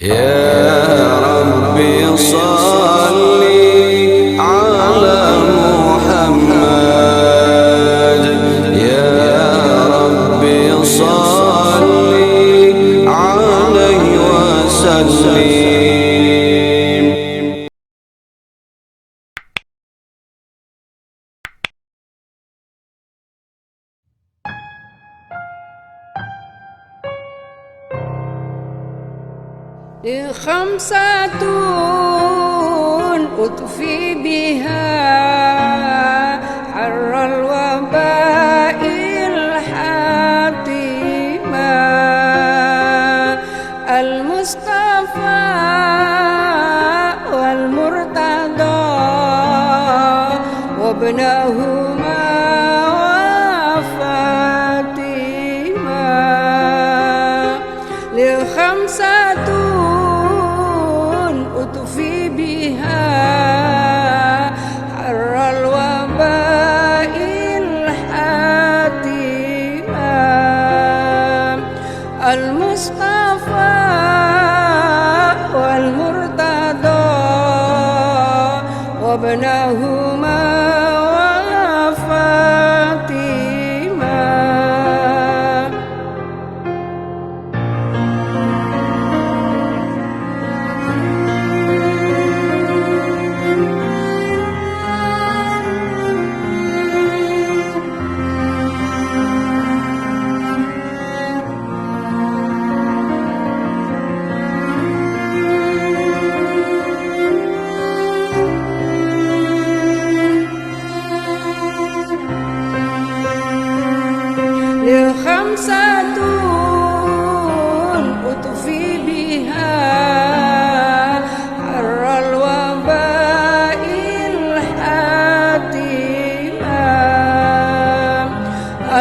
يا ربي صل على محمد يا ربي صل عليه وسلم. خمسة أطفي بها حر الوباء الحاتمة المصطفى والمرتضى وابنهما وفاطمة لخمسة أطفي بها حر الوباء الحاتمة المصطفى والمرتضى وابنهما وفاطمة. لخمسة أطفي بها حر الوباء الحاتمة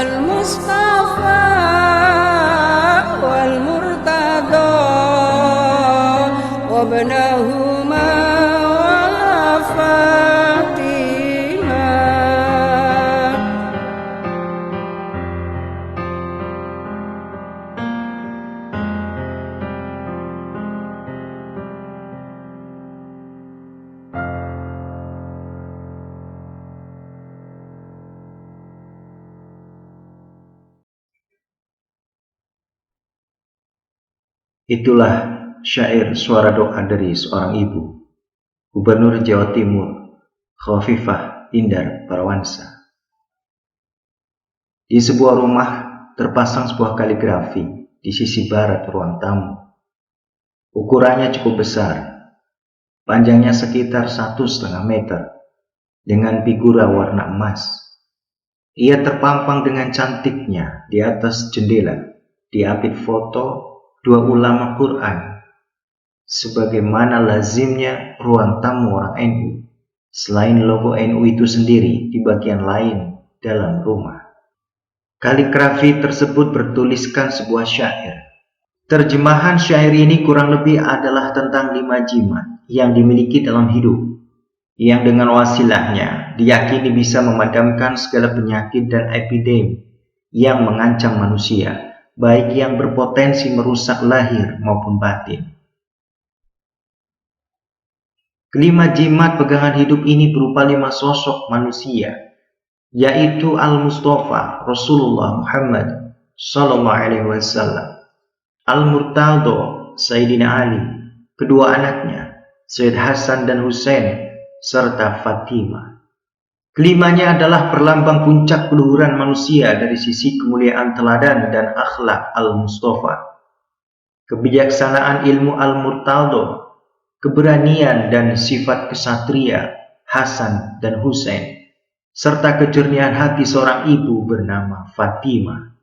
المصطفى والمرتضى وابنهما وفاطمة. Itulah syair suara doa dari seorang ibu, Gubernur Jawa Timur, Khofifah Indar Parawansa. Di sebuah rumah terpasang sebuah kaligrafi di sisi barat ruang tamu. Ukurannya cukup besar, panjangnya sekitar 1,5 meter, dengan figura warna emas. Ia terpampang dengan cantiknya di atas jendela, diapit foto dua ulama Quran, sebagaimana lazimnya ruang tamu orang NU, selain logo NU itu sendiri di bagian lain dalam rumah. Kaligrafi tersebut bertuliskan sebuah syair. Terjemahan syair ini kurang lebih adalah tentang 5 jimat yang dimiliki dalam hidup, yang dengan wasilahnya diyakini bisa memadamkan segala penyakit dan epidemi yang mengancam manusia, baik yang berpotensi merusak lahir maupun batin. Kelima jimat pegangan hidup ini berupa 5 sosok manusia, yaitu Al-Mustafa Rasulullah Muhammad SAW, Al-Murtadha Sayyidina Ali, kedua anaknya Sayyid Hasan dan Husain, serta Fatimah. Kelimanya adalah perlambang puncak keluhuran manusia dari sisi kemuliaan teladan dan akhlak Al-Mustafa, kebijaksanaan ilmu Al-Murtadha, keberanian dan sifat kesatria Hasan dan Husain, serta kejernihan hati seorang ibu bernama Fatimah.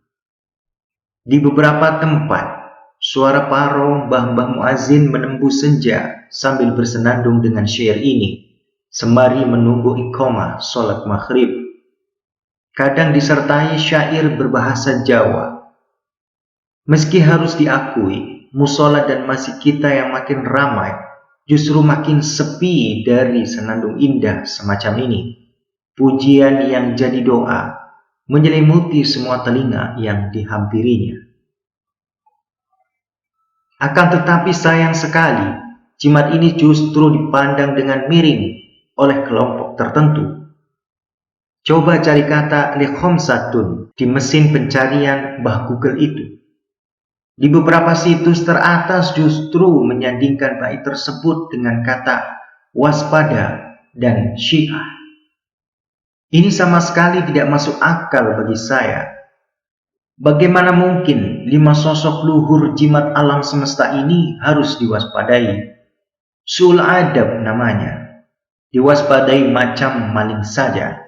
Di beberapa tempat, suara parau mbah-mbah muazin menembus senja sambil bersenandung dengan syair ini, sembari menunggu iqamah sholat maghrib. Kadang disertai syair berbahasa Jawa. Meski harus diakui, musola dan masjid kita yang makin ramai justru makin sepi dari senandung indah semacam ini. Pujian yang jadi doa menyelimuti semua telinga yang dihampirinya. Akan tetapi sayang sekali, jimat ini justru dipandang dengan miring oleh kelompok tertentu. Coba cari kata likhomsatun di mesin pencarian Mbah Google itu. Di beberapa situs teratas justru menyandingkan bait tersebut dengan kata waspada dan Syiah. Ini sama sekali tidak masuk akal bagi saya. Bagaimana mungkin 5 sosok luhur jimat alam semesta ini harus diwaspadai? Sul adab namanya. Diwaspadai macam maling saja.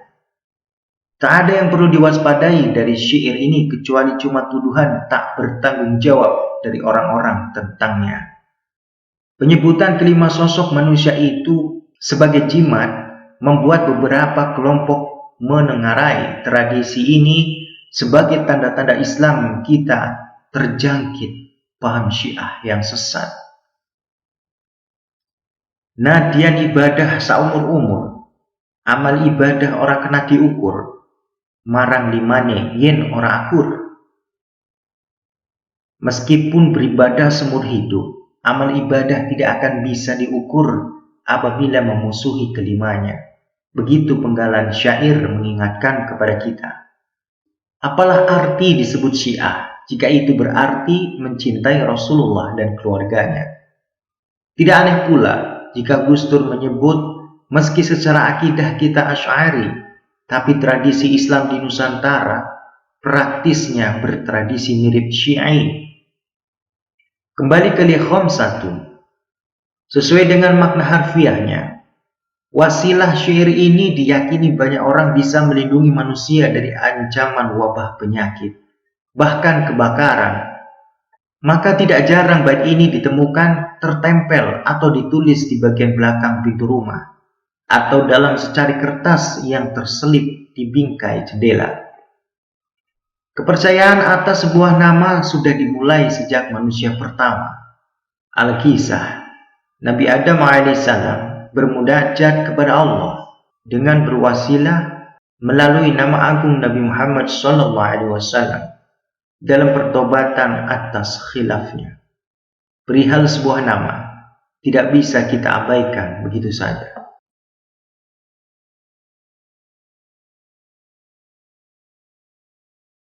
Tak ada yang perlu diwaspadai dari syair ini kecuali cuma tuduhan tak bertanggung jawab dari orang-orang tentangnya. Penyebutan kelima sosok manusia itu sebagai jimat membuat beberapa kelompok menengarai tradisi ini sebagai tanda-tanda Islam kita terjangkit paham Syiah yang sesat. Nadian ibadah saumur-umur, amal ibadah ora kena diukur, marang limane yen ora akur. Meskipun beribadah seumur hidup, amal ibadah tidak akan bisa diukur apabila memusuhi kelimanya. Begitu penggalan syair mengingatkan kepada kita. Apalah arti disebut Syiah jika itu berarti mencintai Rasulullah dan keluarganya? Tidak aneh pula jika Gus Dur menyebut meski secara akidah kita Asy'ari, tapi tradisi Islam di Nusantara praktisnya bertradisi mirip Syi'i. Kembali ke likhomsatun. Sesuai dengan makna harfiahnya, wasilah syair ini diyakini banyak orang bisa melindungi manusia dari ancaman wabah penyakit, bahkan kebakaran. Maka tidak jarang bait ini ditemukan tertempel atau ditulis di bagian belakang pintu rumah, atau dalam secari kertas yang terselip di bingkai jendela. Kepercayaan atas sebuah nama sudah dimulai sejak manusia pertama. Al-Kisah, Nabi Adam alaihissalam bermunajat kepada Allah dengan berwasilah melalui nama agung Nabi Muhammad SAW dalam pertobatan atas khilafnya. Perihal sebuah nama tidak bisa kita abaikan begitu saja.